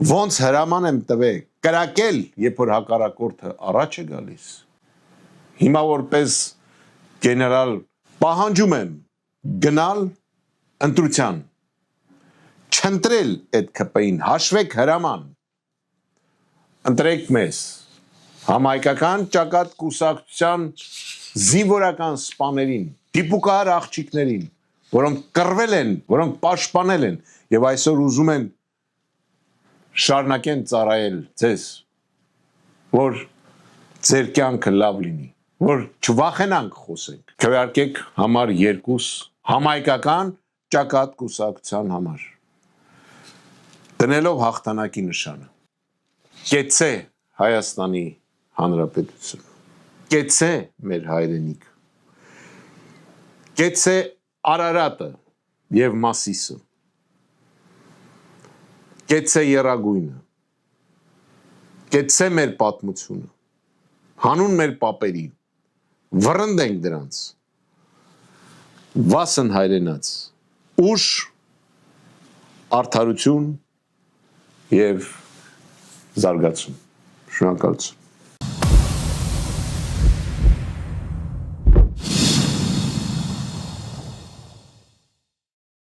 Ոնց հրաման եմ տվել կրակել, երբ որ հակառակորդը առաջ է գալիս։ Հիմա որպես գեներալ պահանջում եմ գնալ ընտրության, չընտրել այդ ԿՊ-ին, հաշվեք հրաման, ընտրեք մեզ, համահայկական ճակատ կուսակցության զինվորական սպաներին, դիպուկահար աղջիկներին, որոնք կռվել են, որոնք պաշտպանել են եւ այսօր ուզում են շարունակեն ծառայել ձեզ, որ ձեր կյանքը լավ լինի, որ չվախենանք խոսենք, քվեարկեք համար 2 համահայկական ճակատ կուսակցության համար, դնելով հաղթանակի նշանը, կեցցե Հայաստանի Հանրապետություն, կեցցե մեր հայրենիք, կեցցե Արարատը եւ Մասիսը, կեցցե Եռագույնը, կեցցե մեր պատմությունը, հանուն մեր պապերի, վռնդենք դրանց, վասն հայրենաց, ուժ, արդարություն եւ զարգացում, շնորհակալություն։